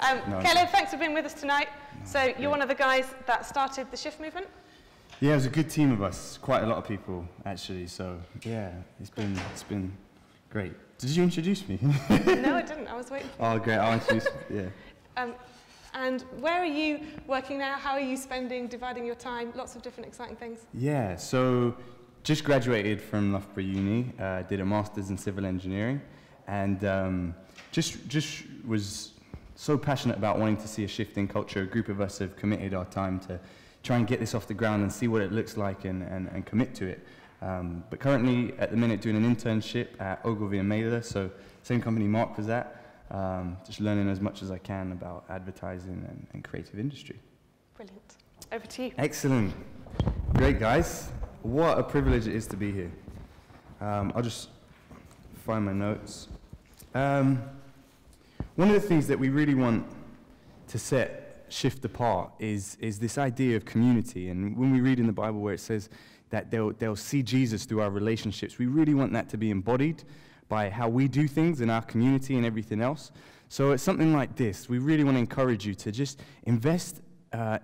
Caleb, thanks for being with us tonight. So you're one of the guys that started the Shift movement? Yeah, it was a good team of us, quite a lot of people actually. So yeah, it's been great. Did you introduce me? No, I didn't. I was waiting for you. Oh, great! I'll introduce. Yeah. And where are you working now? How are you dividing your time? Lots of different exciting things. Yeah. So just graduated from Loughborough Uni. Did a master's in civil engineering, and just was so passionate about wanting to see a shift in culture. A group of us have committed our time to try and get this off the ground and see what it looks like and commit to it. But currently, at the minute, doing an internship at Ogilvy and Mather, so same company Mark was at, just learning as much as I can about advertising and creative industry. Brilliant. Over to you. Excellent. Great, guys. What a privilege it is to be here. I'll just find my notes. One of the things that we really want to set Shift apart is this idea of community. And when we read in the Bible where it says that they'll see Jesus through our relationships, we really want that to be embodied by how we do things in our community and everything else. So it's something like this. We really want to encourage you to just invest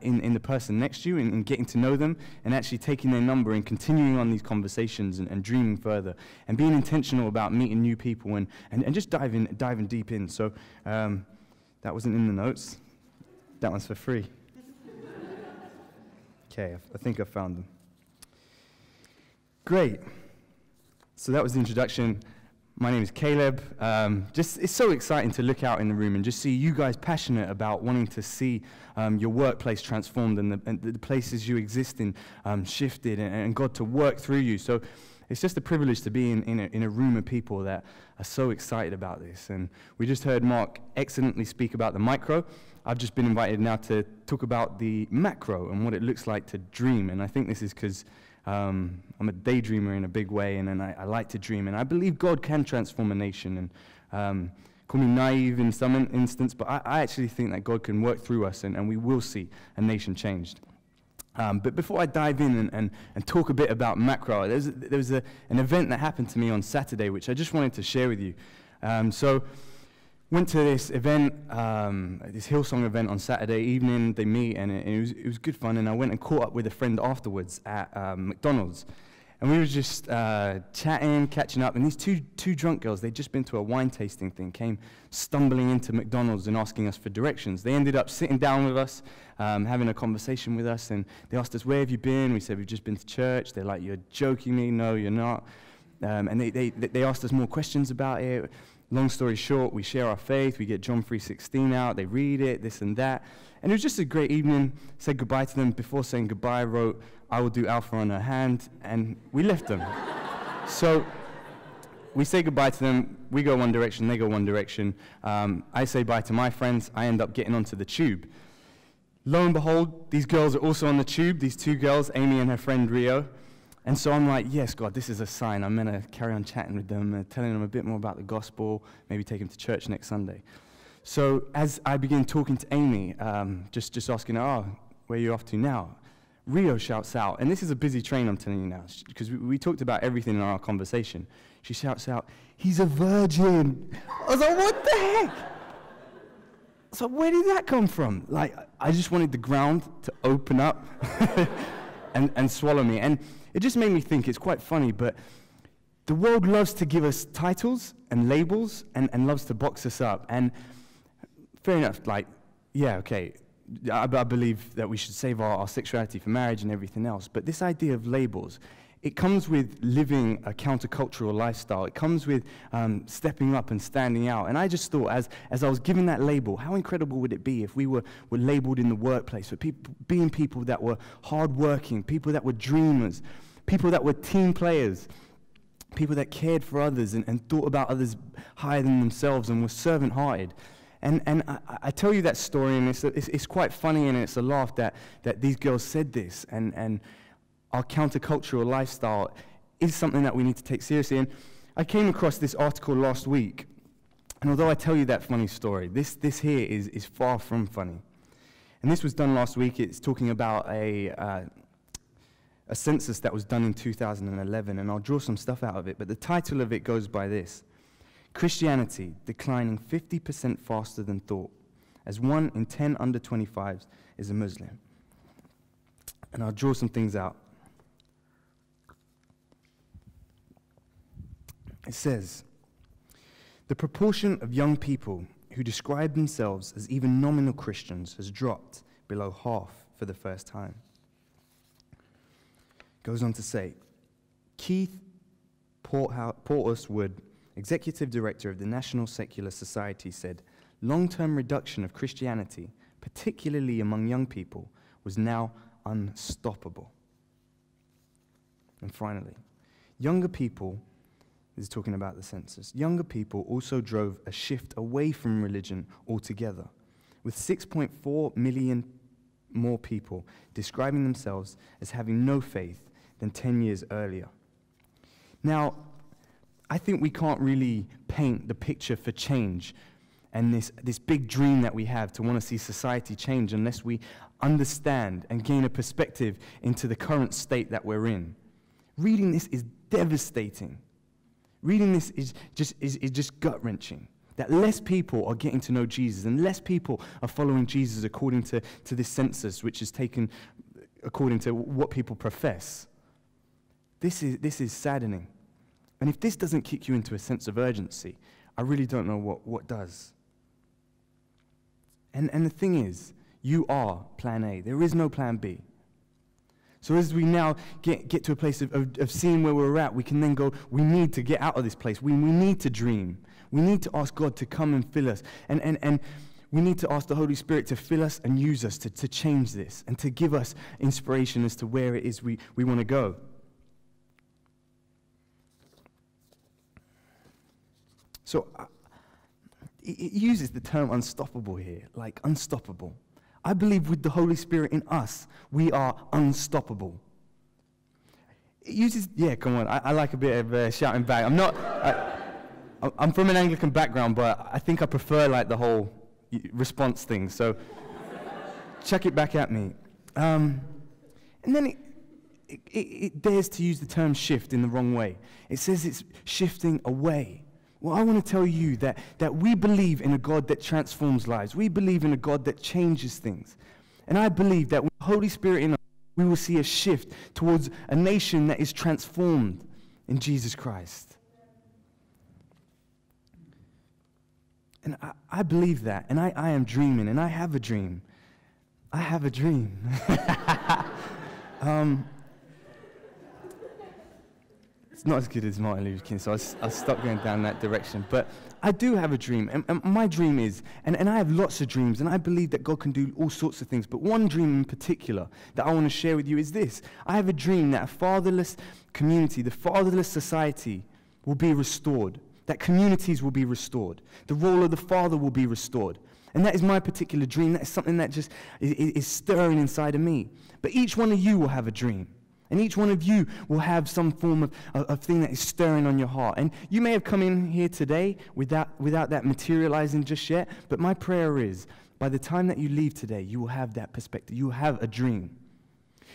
in the person next to you and getting to know them and actually taking their number and continuing on these conversations and dreaming further and being intentional about meeting new people and just diving deep in. So that wasn't in the notes. That one's for free. Okay, I think I found them. Great. So that was the introduction. My name is Caleb. It's so exciting to look out in the room and just see you guys passionate about wanting to see your workplace transformed and the places you exist in shifted and God to work through you. So it's just a privilege to be in a room of people that are so excited about this. And we just heard Mark excellently speak about the micro. I've just been invited now to talk about the macro and what it looks like to dream. And I think this is because I'm a daydreamer in a big way, and I like to dream. And I believe God can transform a nation. And call me naive in some instance, but I actually think that God can work through us, and we will see a nation changed. But before I dive in and talk a bit about macro, there was an event that happened to me on Saturday, which I just wanted to share with you. So went to this event, this Hillsong event on Saturday evening. They meet, and it was good fun. And I went and caught up with a friend afterwards at McDonald's, and we were just chatting, catching up. And these two drunk girls, they'd just been to a wine tasting thing, came stumbling into McDonald's and asking us for directions. They ended up sitting down with us, having a conversation with us, and they asked us, "Where have you been?" We said, "We've just been to church." They're like, "You're joking me?" "No, you're not." And they asked us more questions about it. Long story short, we share our faith, we get John 3:16 out, they read it, this and that. And it was just a great evening. Said goodbye to them. Before saying goodbye, I wrote, "I will do Alpha" on her hand, and we left them. So we say goodbye to them, we go one direction, they go one direction. I say bye to my friends, I end up getting onto the tube. Lo and behold, these girls are also on the tube, these two girls, Amy and her friend Rio. And so I'm like, yes, God, this is a sign. I'm going to carry on chatting with them, telling them a bit more about the gospel, maybe take them to church next Sunday. So as I begin talking to Amy, just asking her, "Oh, where are you off to now?" Rio shouts out, and this is a busy train, I'm telling you now, because we talked about everything in our conversation. She shouts out, "He's a virgin." I was like, what the heck? So where did that come from? Like, I just wanted the ground to open up and swallow me. And it just made me think, it's quite funny, but the world loves to give us titles and labels and loves to box us up. And fair enough, like, yeah, okay, I believe that we should save our sexuality for marriage and everything else. But this idea of labels, it comes with living a countercultural lifestyle. It comes with stepping up and standing out. And I just thought, as I was given that label, how incredible would it be if we were labeled in the workplace for being people that were hardworking, people that were dreamers, people that were team players, people that cared for others and thought about others higher than themselves and were servant-hearted. And I tell you that story, and it's quite funny, and it's a laugh that these girls said this, and our countercultural lifestyle is something that we need to take seriously. And I came across this article last week, and although I tell you that funny story, this here is far from funny. And this was done last week. It's talking about a census that was done in 2011, and I'll draw some stuff out of it, but the title of it goes by this: Christianity declining 50% faster than thought, as 1 in 10 under 25s is a Muslim. And I'll draw some things out. It says, the proportion of young people who describe themselves as even nominal Christians has dropped below half for the first time. Goes on to say, Keith Porteous-Wood, executive director of the National Secular Society, said, long-term reduction of Christianity, particularly among young people, was now unstoppable. And finally, younger people, this is talking about the census, younger people also drove a shift away from religion altogether, with 6.4 million more people describing themselves as having no faith than 10 years earlier. Now, I think we can't really paint the picture for change and this big dream that we have to want to see society change unless we understand and gain a perspective into the current state that we're in. Reading this is devastating. Reading this is just gut-wrenching. That less people are getting to know Jesus and less people are following Jesus according to this census, which is taken according to what people profess. This is saddening. And if this doesn't kick you into a sense of urgency, I really don't know what does. And the thing is, you are plan A. There is no plan B. So as we now get to a place of seeing where we're at, we can then go, we need to get out of this place. We need to dream. We need to ask God to come and fill us. And we need to ask the Holy Spirit to fill us and use us to change this and to give us inspiration as to where it is we want to go. So it uses the term unstoppable here, like unstoppable. I believe with the Holy Spirit in us, we are unstoppable. It uses, yeah, come on, I like a bit of shouting back. I'm from an Anglican background, but I think I prefer like the whole response thing, so chuck it back at me. And then it dares to use the term shift in the wrong way. It says it's shifting away. Well, I want to tell you that we believe in a God that transforms lives. We believe in a God that changes things. And I believe that with the Holy Spirit in us, we will see a shift towards a nation that is transformed in Jesus Christ. And I believe that, and I am dreaming, and I have a dream. I have a dream. It's not as good as Martin Luther King, so I'll stop going down that direction. But I do have a dream, and my dream is, and I have lots of dreams, and I believe that God can do all sorts of things, but one dream in particular that I want to share with you is this. I have a dream that a fatherless community, the fatherless society, will be restored, that communities will be restored, the role of the father will be restored. And that is my particular dream. That is something that just is stirring inside of me. But each one of you will have a dream. And each one of you will have some form of thing that is stirring on your heart. And you may have come in here today without that materializing just yet, but my prayer is, by the time that you leave today, you will have that perspective. You will have a dream.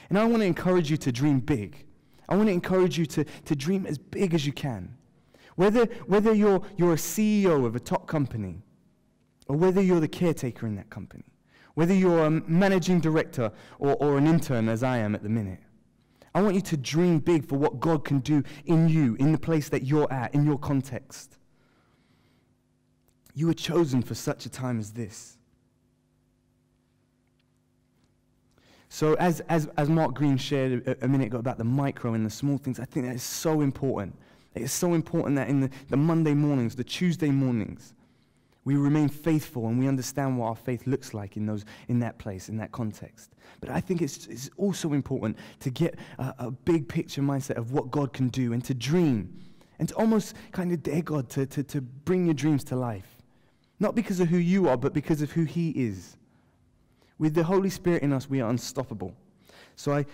And I want to encourage you to dream big. I want to encourage you to dream as big as you can. Whether you're a CEO of a top company, or whether you're the caretaker in that company, whether you're a managing director or an intern, as I am at the minute, I want you to dream big for what God can do in you, in the place that you're at, in your context. You were chosen for such a time as this. So as Mark Green shared a minute ago about the micro and the small things, I think that is so important. It is so important that in the Monday mornings, the Tuesday mornings, we remain faithful and we understand what our faith looks like in that place, in that context. But I think it's also important to get a big picture mindset of what God can do and to dream and to almost kind of dare God to bring your dreams to life. Not because of who you are, but because of who He is. With the Holy Spirit in us, we are unstoppable. So I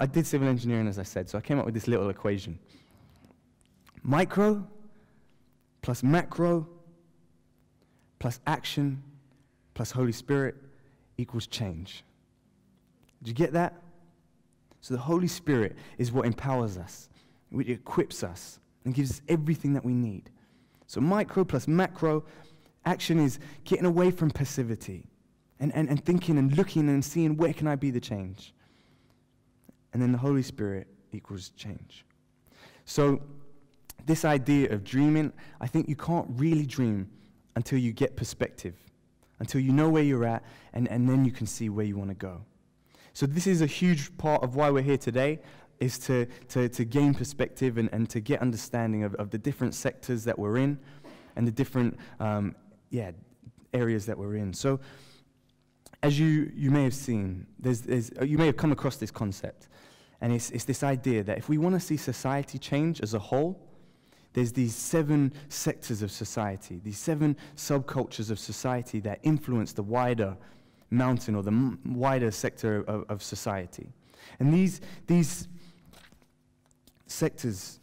did civil engineering, as I said, so I came up with this little equation. Micro plus macro plus action plus Holy Spirit equals change. Did you get that? So the Holy Spirit is what empowers us, which equips us and gives us everything that we need. So micro plus macro, action is getting away from passivity, and thinking and looking and seeing where can I be the change. And then the Holy Spirit equals change. So this idea of dreaming, I think you can't really dream until you get perspective, until you know where you're at, and then you can see where you want to go. So this is a huge part of why we're here today, is to gain perspective and to get understanding of the different sectors that we're in and the different areas that we're in. So as you may have seen, you may have come across this concept, and it's this idea that if we want to see society change as a whole, there's these 7 sectors of society, these 7 subcultures of society that influence the wider mountain or the wider sector of society. And these sectors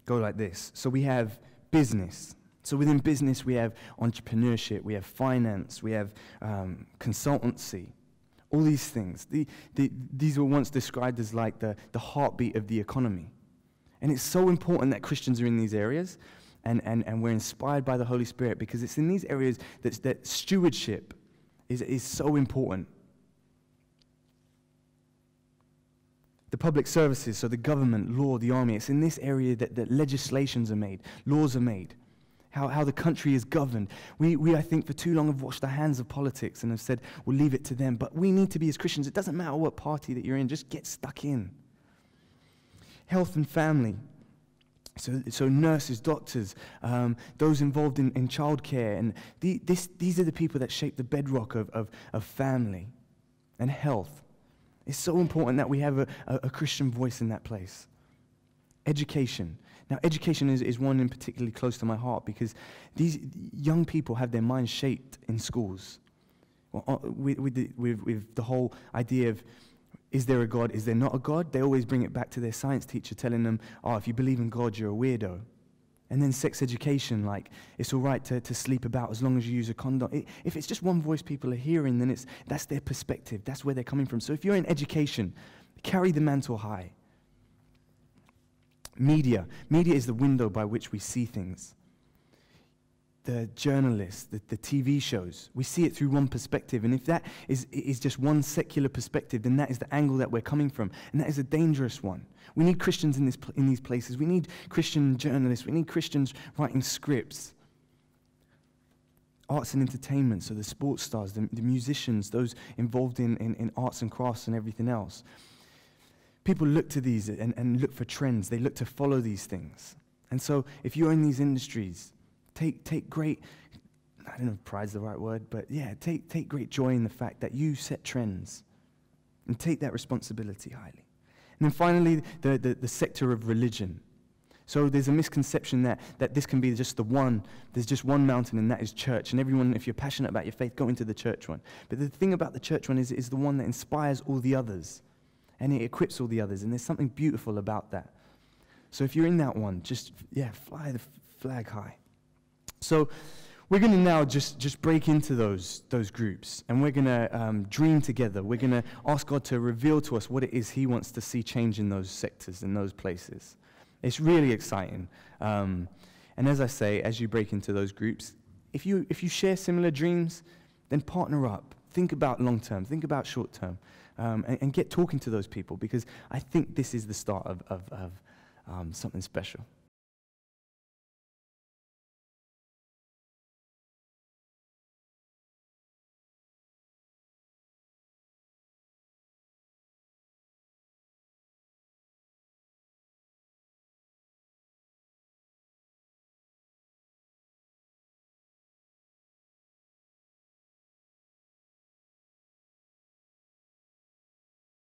go like this. So we have business. So within business, we have entrepreneurship, we have finance, we have consultancy, all these things. These were once described as like the heartbeat of the economy. And it's so important that Christians are in these areas, and we're inspired by the Holy Spirit, because it's in these areas that stewardship is so important. The public services, so the government, law, the army, it's in this area that legislations are made, laws are made, how the country is governed. We, I think, for too long have washed our hands of politics and have said, we'll leave it to them. But we need to be, as Christians, it doesn't matter what party that you're in, just get stuck in. Health and family. So nurses, doctors, those involved in childcare, and these are the people that shape the bedrock of family and health. It's so important that we have a Christian voice in that place. Education. Now, education is one in particularly close to my heart, because these young people have their minds shaped in schools. With the whole idea of, is there a God, is there not a God? They always bring it back to their science teacher telling them, oh, if you believe in God, you're a weirdo. And then sex education, like, it's all right to sleep about as long as you use a condom. If it's just one voice people are hearing, then that's their perspective. That's where they're coming from. So if you're in education, carry the mantle high. Media. Media is the window by which we see things. The journalists, the TV shows, we see it through one perspective. And if that is just one secular perspective, then that is the angle that we're coming from. And that is a dangerous one. We need Christians in these places. We need Christian journalists. We need Christians writing scripts. Arts and entertainment, so the sports stars, the musicians, those involved in arts and crafts and everything else. People look to these and look for trends. They look to follow these things. And so if you're in these industries, take great, I don't know if pride's the right word, but yeah, take great joy in the fact that you set trends and take that responsibility highly. And then finally, the sector of religion. So there's a misconception that this can be just there's just one mountain, and that is church. And everyone, if you're passionate about your faith, go into the church one. But the thing about the church one is the one that inspires all the others, and it equips all the others, and there's something beautiful about that. So if you're in that one, just, fly the flag high. So we're going to now just break into those groups, and we're going to dream together. We're going to ask God to reveal to us what it is He wants to see change in those sectors, in those places. It's really exciting. And as I say, as you break into those groups, if you share similar dreams, then partner up. Think about long term. Think about short term. And get talking to those people, because I think this is the start of something special.